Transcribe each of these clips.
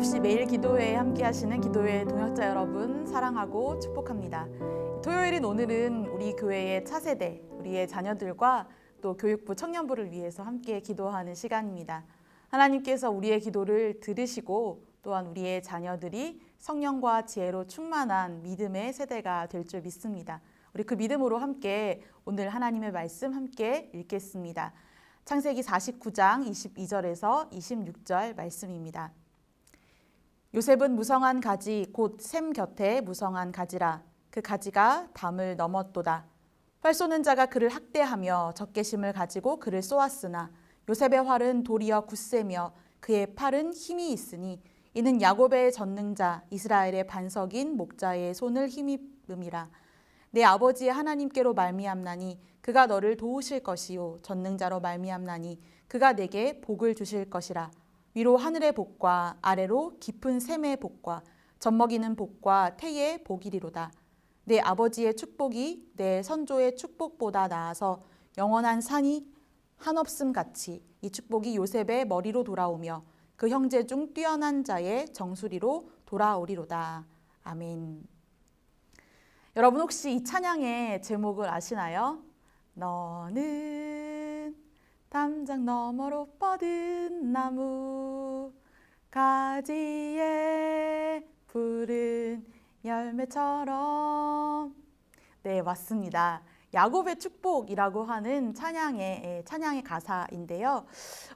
없이 매일 기도회에 함께 하시는 기도회 동역자 여러분 사랑하고 축복합니다. 토요일인 오늘은 우리 교회의 차세대, 우리의 자녀들과 또 교육부 청년부를 위해서 함께 기도하는 시간입니다. 하나님께서 우리의 기도를 들으시고 또한 우리의 자녀들이 성령과 지혜로 충만한 믿음의 세대가 될 줄 믿습니다. 우리 그 믿음으로 함께 오늘 하나님의 말씀 함께 읽겠습니다. 창세기 49장 22절에서 26절 말씀입니다. 요셉은 무성한 가지 곧 샘 곁에 무성한 가지라. 그 가지가 담을 넘었도다. 활 쏘는 자가 그를 학대하며 적개심을 가지고 그를 쏘았으나 요셉의 활은 도리어 굳세며 그의 팔은 힘이 있으니 이는 야곱의 전능자 이스라엘의 반석인 목자의 손을 힘입음이라. 내 아버지의 하나님께로 말미암나니 그가 너를 도우실 것이요 전능자로 말미암나니 그가 내게 복을 주실 것이라. 위로 하늘의 복과 아래로 깊은 샘의 복과 젖먹이는 복과 태의 복이리로다. 내 아버지의 축복이 내 선조의 축복보다 나아서 영원한 산이 한없음 같이 이 축복이 요셉의 머리로 돌아오며 그 형제 중 뛰어난 자의 정수리로 돌아오리로다. 아멘. 여러분 혹시 이 찬양의 제목을 아시나요? 너는 담장 너머로 뻗은 나무 가지에 푸른 열매처럼. 네, 맞습니다. 야곱의 축복이라고 하는 찬양의 가사인데요.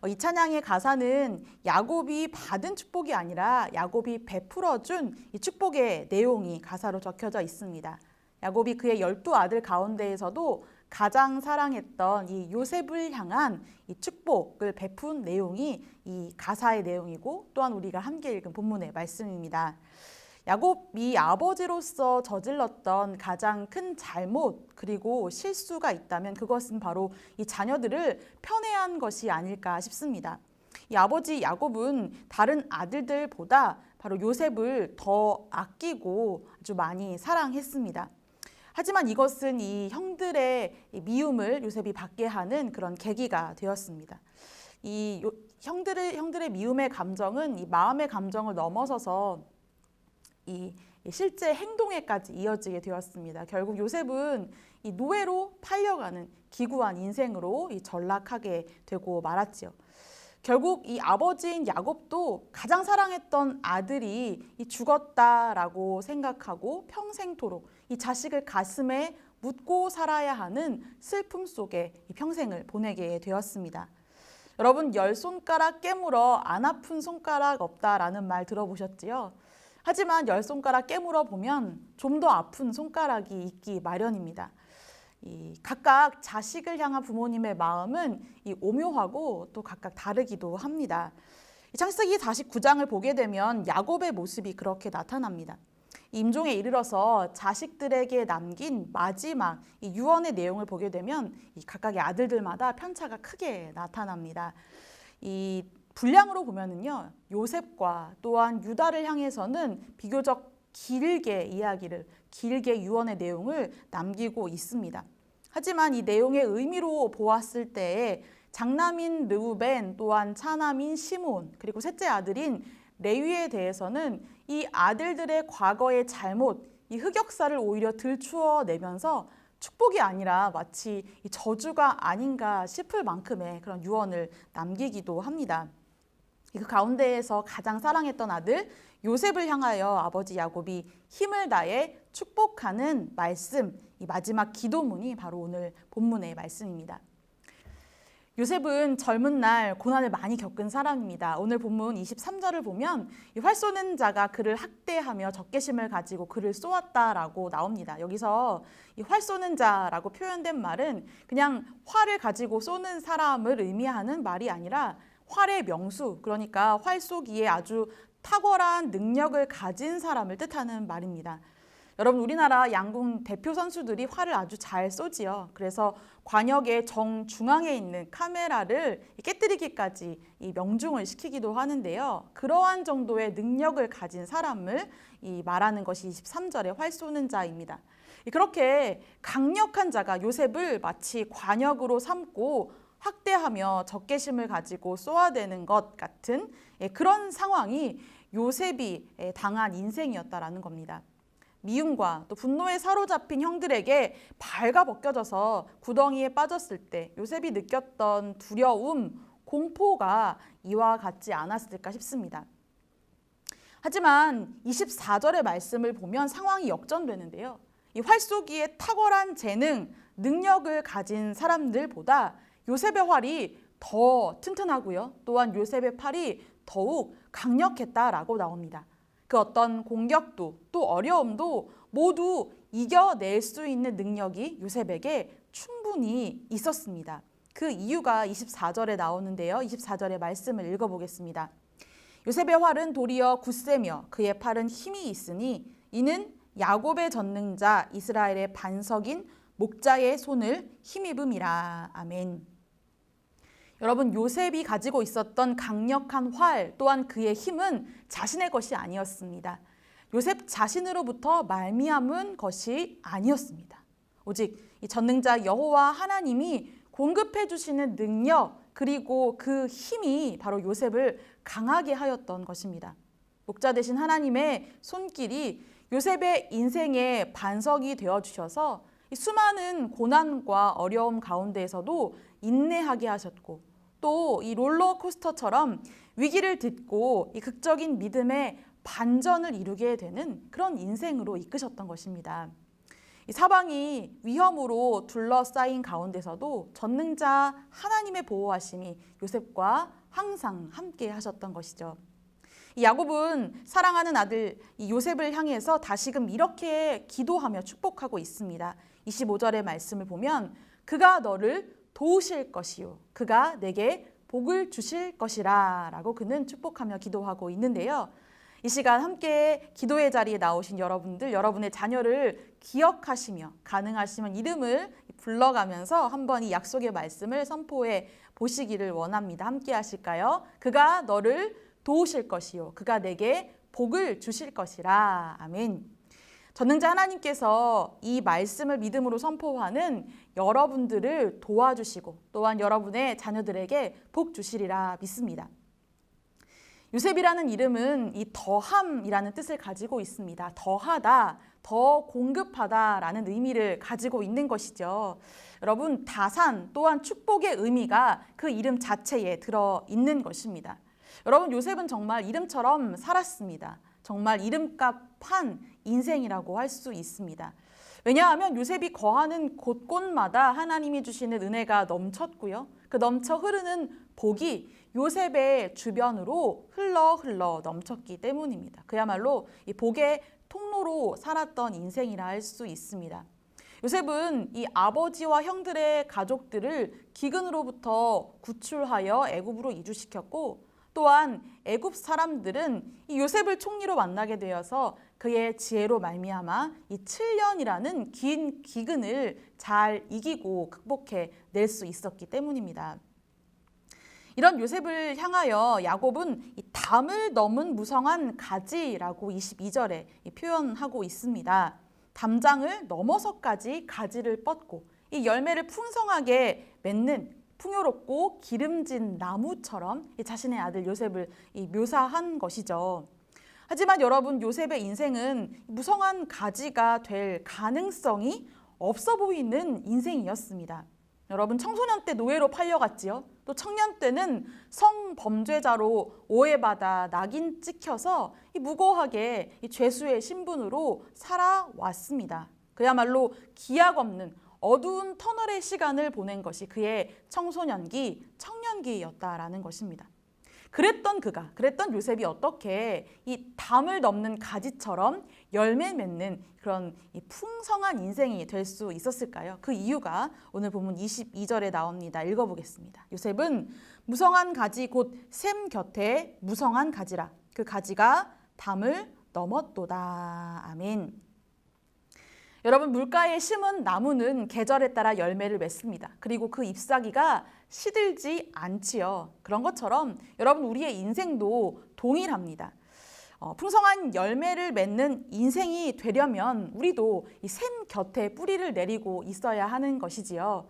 이 찬양의 가사는 야곱이 받은 축복이 아니라 야곱이 베풀어준 이 축복의 내용이 가사로 적혀져 있습니다. 야곱이 그의 12아들 가운데에서도 가장 사랑했던 이 요셉을 향한 이 축복을 베푼 내용이 이 가사의 내용이고 또한 우리가 함께 읽은 본문의 말씀입니다. 야곱이 아버지로서 저질렀던 가장 큰 잘못 그리고 실수가 있다면 그것은 바로 이 자녀들을 편애한 것이 아닐까 싶습니다. 이 아버지 야곱은 다른 아들들보다 바로 요셉을 더 아끼고 아주 많이 사랑했습니다. 하지만 이것은 이 형들의 미움을 요셉이 받게 하는 그런 계기가 되었습니다. 이 형들의 미움의 감정은 이 마음의 감정을 넘어서서 이 실제 행동에까지 이어지게 되었습니다. 결국 요셉은 이 노예로 팔려가는 기구한 인생으로 전락하게 되고 말았지요. 결국 이 아버지인 야곱도 가장 사랑했던 아들이 죽었다라고 생각하고 평생토록 이 자식을 가슴에 묻고 살아야 하는 슬픔 속에 평생을 보내게 되었습니다. 여러분 10손가락 깨물어 안 아픈 손가락 없다라는 말 들어보셨지요? 하지만 10손가락 깨물어 보면 좀 더 아픈 손가락이 있기 마련입니다. 각각 자식을 향한 부모님의 마음은 오묘하고 또 각각 다르기도 합니다. 창세기 49장을 보게 되면 야곱의 모습이 그렇게 나타납니다. 임종에 이르러서 자식들에게 남긴 마지막 유언의 내용을 보게 되면 각각의 아들들마다 편차가 크게 나타납니다. 이 분량으로 보면은요, 요셉과 또한 유다를 향해서는 비교적 길게 유언의 내용을 남기고 있습니다. 하지만 이 내용의 의미로 보았을 때에 장남인 르우벤 또한 차남인 시몬 그리고 셋째 아들인 레위에 대해서는 이 아들들의 과거의 잘못, 이 흑역사를 오히려 들추어내면서 축복이 아니라 마치 저주가 아닌가 싶을 만큼의 그런 유언을 남기기도 합니다. 그 가운데에서 가장 사랑했던 아들 요셉을 향하여 아버지 야곱이 힘을 다해 축복하는 말씀, 이 마지막 기도문이 바로 오늘 본문의 말씀입니다. 요셉은 젊은 날 고난을 많이 겪은 사람입니다. 오늘 본문 23절을 보면 이 활 쏘는 자가 그를 학대하며 적개심을 가지고 그를 쏘았다라고 나옵니다. 여기서 이 활 쏘는 자라고 표현된 말은 그냥 활을 가지고 쏘는 사람을 의미하는 말이 아니라 활의 명수, 그러니까 활 쏘기에 아주 탁월한 능력을 가진 사람을 뜻하는 말입니다. 여러분 우리나라 양궁 대표 선수들이 활을 아주 잘 쏘지요. 그래서 관역의 정중앙에 있는 카메라를 깨뜨리기까지 명중을 시키기도 하는데요. 그러한 정도의 능력을 가진 사람을 말하는 것이 23절의 활 쏘는 자입니다. 그렇게 강력한 자가 요셉을 마치 관역으로 삼고 학대하며 적개심을 가지고 쏘아대는 것 같은 그런 상황이 요셉이 당한 인생이었다라는 겁니다. 미움과 또 분노에 사로잡힌 형들에게 발가벗겨져서 구덩이에 빠졌을 때 요셉이 느꼈던 두려움, 공포가 이와 같지 않았을까 싶습니다. 하지만 24절의 말씀을 보면 상황이 역전되는데요. 이 활 쏘기에 탁월한 재능, 능력을 가진 사람들보다 요셉의 활이 더 튼튼하고요. 또한 요셉의 팔이 더욱 강력했다라고 나옵니다. 그 어떤 공격도 또 어려움도 모두 이겨낼 수 있는 능력이 요셉에게 충분히 있었습니다. 그 이유가 24절에 나오는데요. 24절의 말씀을 읽어보겠습니다. 요셉의 활은 도리어 굳세며 그의 팔은 힘이 있으니 이는 야곱의 전능자 이스라엘의 반석인 목자의 손을 힘입음이라. 아멘. 여러분, 요셉이 가지고 있었던 강력한 활 또한 그의 힘은 자신의 것이 아니었습니다. 요셉 자신으로부터 말미암은 것이 아니었습니다. 오직 이 전능자 여호와 하나님이 공급해 주시는 능력 그리고 그 힘이 바로 요셉을 강하게 하였던 것입니다. 목자 되신 하나님의 손길이 요셉의 인생의 반석이 되어주셔서 수많은 고난과 어려움 가운데에서도 인내하게 하셨고 또 이 롤러코스터처럼 위기를 딛고 이 극적인 믿음의 반전을 이루게 되는 그런 인생으로 이끄셨던 것입니다. 이 사방이 위험으로 둘러싸인 가운데서도 전능자 하나님의 보호하심이 요셉과 항상 함께 하셨던 것이죠. 이 야곱은 사랑하는 아들 이 요셉을 향해서 다시금 이렇게 기도하며 축복하고 있습니다. 25절의 말씀을 보면 그가 너를 도우실 것이요 그가 내게 복을 주실 것이라 라고 그는 축복하며 기도하고 있는데요. 이 시간 함께 기도의 자리에 나오신 여러분들, 여러분의 자녀를 기억하시며 가능하시면 이름을 불러가면서 한번 이 약속의 말씀을 선포해 보시기를 원합니다. 함께 하실까요? 그가 너를 도우실 것이요 그가 내게 복을 주실 것이라. 아멘. 전능자 하나님께서 이 말씀을 믿음으로 선포하는 여러분들을 도와주시고 또한 여러분의 자녀들에게 복 주시리라 믿습니다. 요셉이라는 이름은 이 더함이라는 뜻을 가지고 있습니다. 더하다, 더 공급하다라는 의미를 가지고 있는 것이죠. 여러분, 다산 또한 축복의 의미가 그 이름 자체에 들어있는 것입니다. 여러분, 요셉은 정말 이름처럼 살았습니다. 정말 이름값한 인생이라고 할 수 있습니다. 왜냐하면 요셉이 거하는 곳곳마다 하나님이 주시는 은혜가 넘쳤고요. 그 넘쳐 흐르는 복이 요셉의 주변으로 흘러 넘쳤기 때문입니다. 그야말로 이 복의 통로로 살았던 인생이라 할 수 있습니다. 요셉은 이 아버지와 형들의 가족들을 기근으로부터 구출하여 애굽으로 이주시켰고 또한 애굽 사람들은 이 요셉을 총리로 만나게 되어서 그의 지혜로 말미암아 이 7년이라는 긴 기근을 잘 이기고 극복해 낼 수 있었기 때문입니다. 이런 요셉을 향하여 야곱은 이 담을 넘은 무성한 가지라고 22절에 표현하고 있습니다. 담장을 넘어서까지 가지를 뻗고 이 열매를 풍성하게 맺는 풍요롭고 기름진 나무처럼 자신의 아들 요셉을 묘사한 것이죠. 하지만 여러분, 요셉의 인생은 무성한 가지가 될 가능성이 없어 보이는 인생이었습니다. 여러분, 청소년 때 노예로 팔려갔지요. 또 청년 때는 성범죄자로 오해받아 낙인 찍혀서 무고하게 죄수의 신분으로 살아왔습니다. 그야말로 기약 없는 어두운 터널의 시간을 보낸 것이 그의 청소년기, 청년기였다라는 것입니다. 그랬던 요셉이 어떻게 이 담을 넘는 가지처럼 열매 맺는 그런 이 풍성한 인생이 될 수 있었을까요? 그 이유가 오늘 본문 22절에 나옵니다. 읽어보겠습니다. 요셉은 무성한 가지 곧 샘 곁에 무성한 가지라. 그 가지가 담을 넘었도다. 아멘. 여러분, 물가에 심은 나무는 계절에 따라 열매를 맺습니다. 그리고 그 잎사귀가 시들지 않지요. 그런 것처럼 여러분, 우리의 인생도 동일합니다. 풍성한 열매를 맺는 인생이 되려면 우리도 이 샘 곁에 뿌리를 내리고 있어야 하는 것이지요.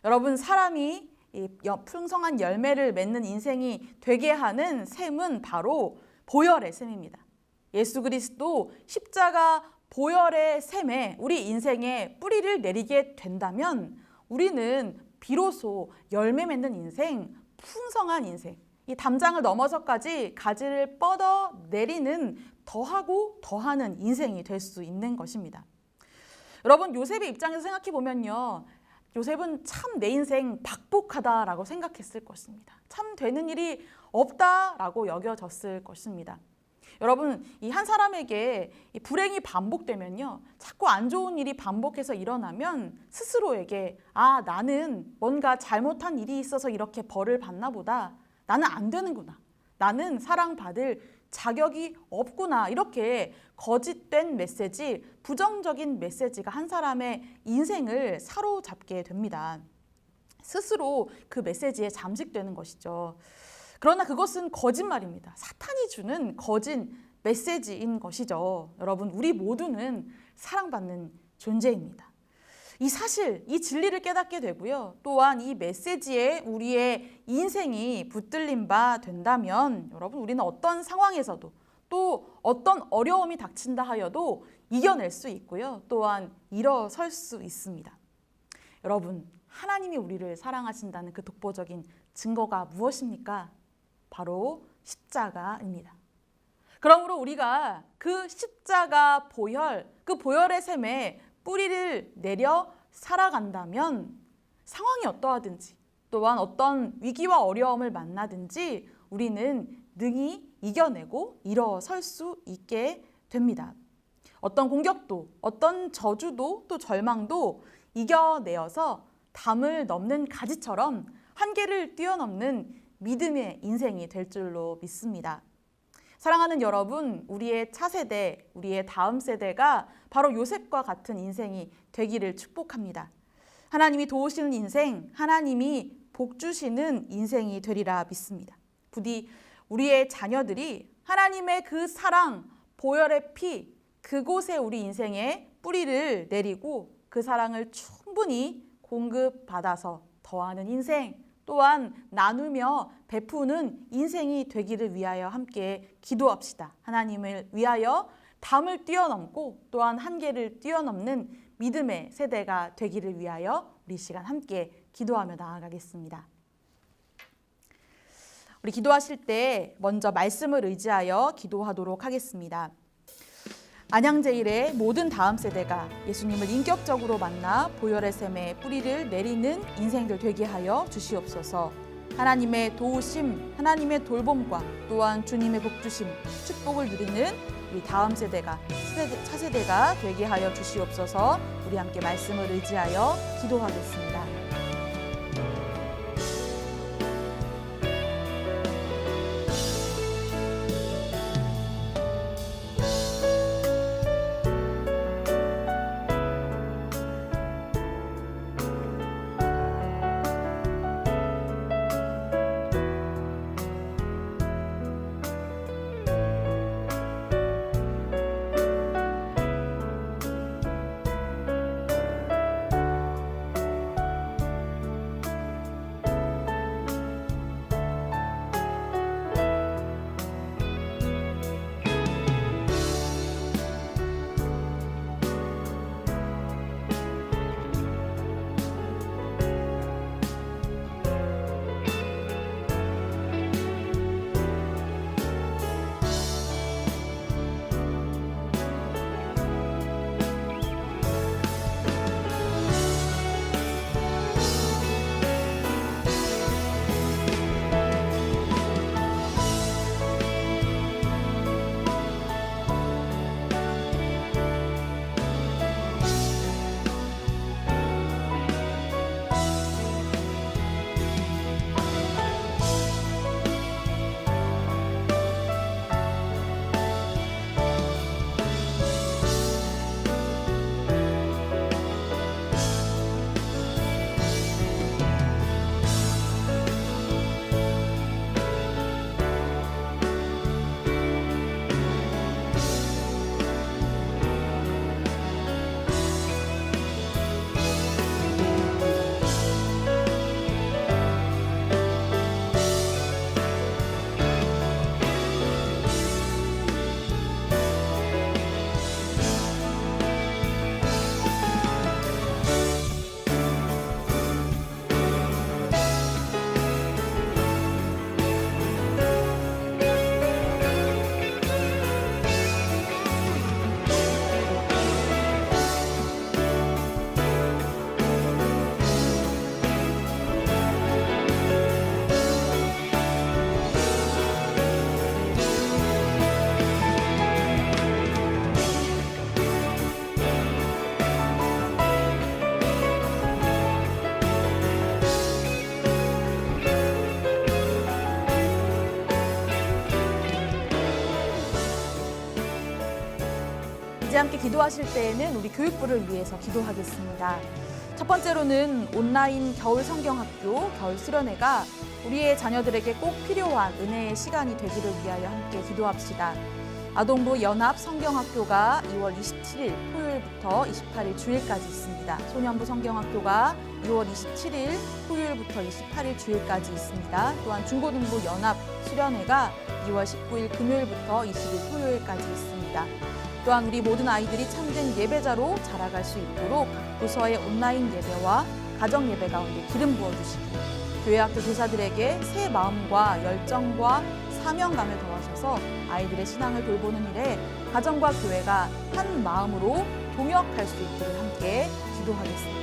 여러분, 사람이 이 풍성한 열매를 맺는 인생이 되게 하는 샘은 바로 보혈의 셈입니다. 예수 그리스도 십자가 보혈의 셈에 우리 인생에 뿌리를 내리게 된다면 우리는 비로소 열매 맺는 인생, 풍성한 인생, 이 담장을 넘어서까지 가지를 뻗어내리는 더하고 더하는 인생이 될 수 있는 것입니다. 여러분, 요셉의 입장에서 생각해 보면요, 요셉은 참 내 인생 박복하다라고 생각했을 것입니다. 참 되는 일이 없다라고 여겨졌을 것입니다. 여러분, 이 한 사람에게 이 불행이 반복되면요, 자꾸 안 좋은 일이 반복해서 일어나면 스스로에게 나는 뭔가 잘못한 일이 있어서 이렇게 벌을 받나 보다. 나는 안 되는구나. 나는 사랑받을 자격이 없구나. 이렇게 거짓된 메시지, 부정적인 메시지가 한 사람의 인생을 사로잡게 됩니다. 스스로 그 메시지에 잠식되는 것이죠. 그러나 그것은 거짓말입니다. 사탄이 주는 거짓 메시지인 것이죠. 여러분, 우리 모두는 사랑받는 존재입니다. 이 사실, 이 진리를 깨닫게 되고요. 또한 이 메시지에 우리의 인생이 붙들린 바 된다면 여러분, 우리는 어떤 상황에서도 또 어떤 어려움이 닥친다 하여도 이겨낼 수 있고요. 또한 일어설 수 있습니다. 여러분, 하나님이 우리를 사랑하신다는 그 독보적인 증거가 무엇입니까? 바로 십자가입니다. 그러므로 우리가 그 십자가 보혈, 그 보혈의 셈에 뿌리를 내려 살아간다면 상황이 어떠하든지 또한 어떤 위기와 어려움을 만나든지 우리는 능히 이겨내고 일어설 수 있게 됩니다. 어떤 공격도, 어떤 저주도 또 절망도 이겨내어서 담을 넘는 가지처럼 한계를 뛰어넘는 믿음의 인생이 될 줄로 믿습니다. 사랑하는 여러분, 우리의 차세대, 우리의 다음 세대가 바로 요셉과 같은 인생이 되기를 축복합니다. 하나님이 도우시는 인생, 하나님이 복 주시는 인생이 되리라 믿습니다. 부디 우리의 자녀들이 하나님의 그 사랑, 보혈의 피, 그곳에 우리 인생에 뿌리를 내리고 그 사랑을 충분히 공급받아서 더하는 인생, 또한 나누며 베푸는 인생이 되기를 위하여 함께 기도합시다. 하나님을 위하여 담을 뛰어넘고 또한 한계를 뛰어넘는 믿음의 세대가 되기를 위하여 우리 시간 함께 기도하며 나아가겠습니다. 우리 기도하실 때 먼저 말씀을 의지하여 기도하도록 하겠습니다. 안양제일의 모든 다음 세대가 예수님을 인격적으로 만나 보혈의 셈에 뿌리를 내리는 인생들 되게 하여 주시옵소서. 하나님의 도우심, 하나님의 돌봄과 또한 주님의 복주심, 축복을 누리는 우리 다음 세대가, 차세대가 되게 하여 주시옵소서. 우리 함께 말씀을 의지하여 기도하겠습니다. 함께 기도하실 때에는 우리 교육부를 위해서 기도하겠습니다. 첫 번째로는 온라인 겨울 성경학교, 겨울 수련회가 우리의 자녀들에게 꼭 필요한 은혜의 시간이 되기를 위하여 함께 기도합시다. 아동부 연합 성경학교가 2월 27일 토요일부터 28일 주일까지 있습니다. 소년부 성경학교가 2월 27일 토요일부터 28일 주일까지 있습니다. 또한 중고등부 연합 수련회가 2월 19일 금요일부터 20일 토요일까지 있습니다. 또한 우리 모든 아이들이 참된 예배자로 자라갈 수 있도록 각 부서의 온라인 예배와 가정 예배 가운데 기름 부어주시고 교회학교 교사들에게 새 마음과 열정과 사명감을 더하셔서 아이들의 신앙을 돌보는 일에 가정과 교회가 한 마음으로 동역할 수 있기를 함께 기도하겠습니다.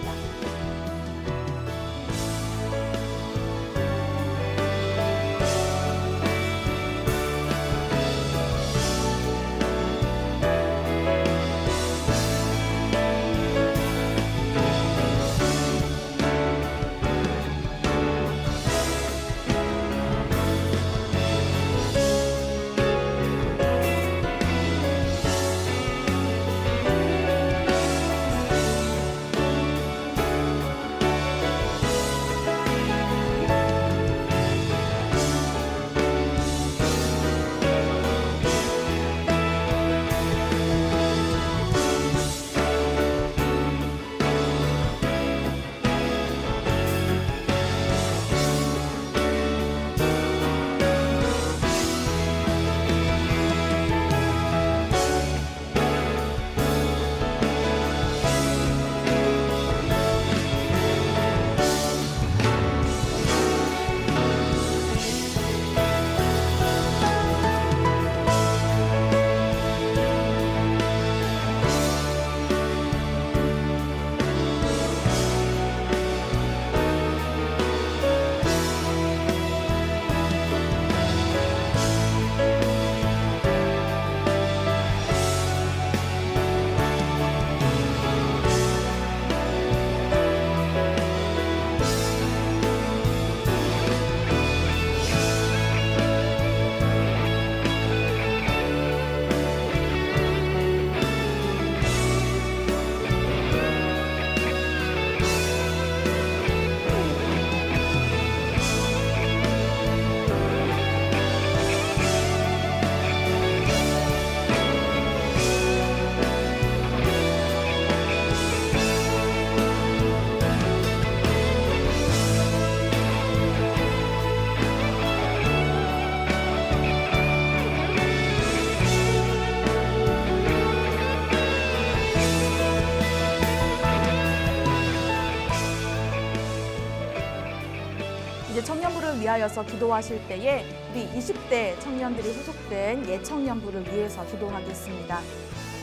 이제 청년부를 위하여서 기도하실 때에 우리 20대 청년들이 소속된 예청년부를 위해서 기도하겠습니다.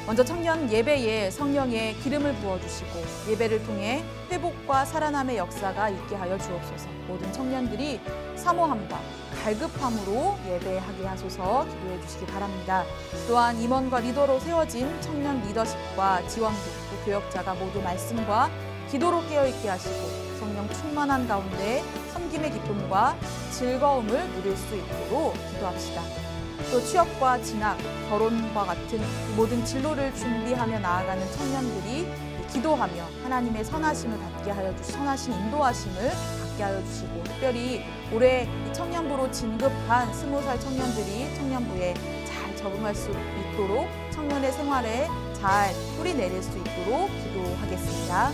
먼저 청년 예배에 성령의 기름을 부어주시고 예배를 통해 회복과 살아남의 역사가 있게 하여 주옵소서. 모든 청년들이 사모함과 갈급함으로 예배하게 하소서 기도해 주시기 바랍니다. 또한 임원과 리더로 세워진 청년 리더십과 지원부, 또 교역자가 모두 말씀과 기도로 깨어있게 하시고 성령 충만한 가운데 섬김의 기쁨과 즐거움을 누릴 수 있도록 기도합시다. 또 취업과 진학, 결혼과 같은 모든 진로를 준비하며 나아가는 청년들이 기도하며 하나님의 선하심을 받게 하여 주시고 선하신 인도하심을 받게 하여 주시고 특별히 올해 청년부로 진급한 20살 청년들이 청년부에 잘 적응할 수 있도록 청년의 생활에 잘 뿌리 내릴 수 있도록 기도하겠습니다.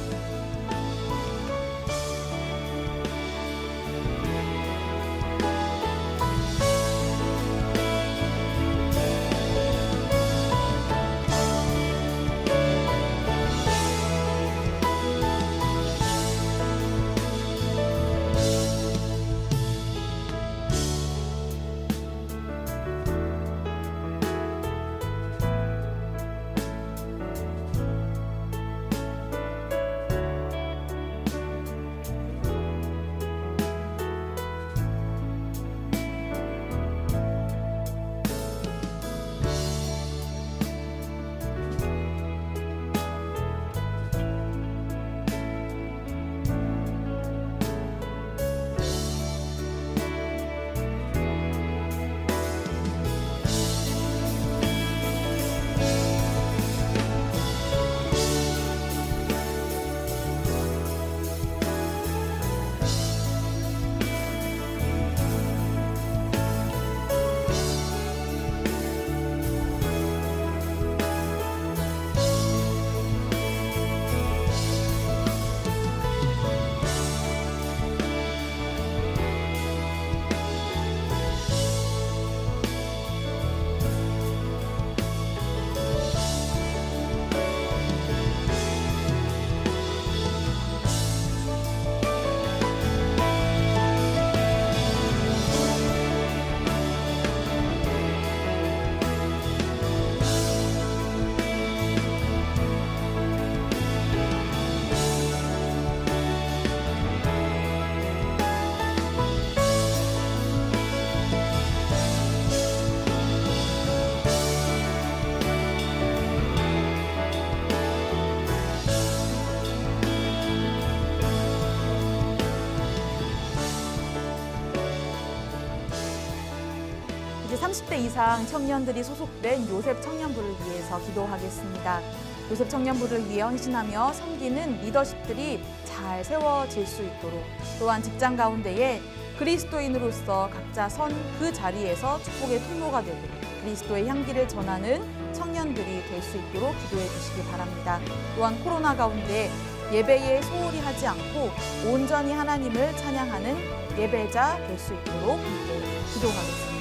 이제 30대 이상 청년들이 소속된 요셉 청년부를 위해서 기도하겠습니다. 요셉 청년부를 위해 헌신하며 섬기는 리더십들이 잘 세워질 수 있도록, 또한 직장 가운데에 그리스도인으로서 각자 선 그 자리에서 축복의 통로가 되고 그리스도의 향기를 전하는 청년들이 될 수 있도록 기도해 주시기 바랍니다. 또한 코로나 가운데 예배에 소홀히 하지 않고 온전히 하나님을 찬양하는 예배자 될 수 있도록 함께 기도하겠습니다.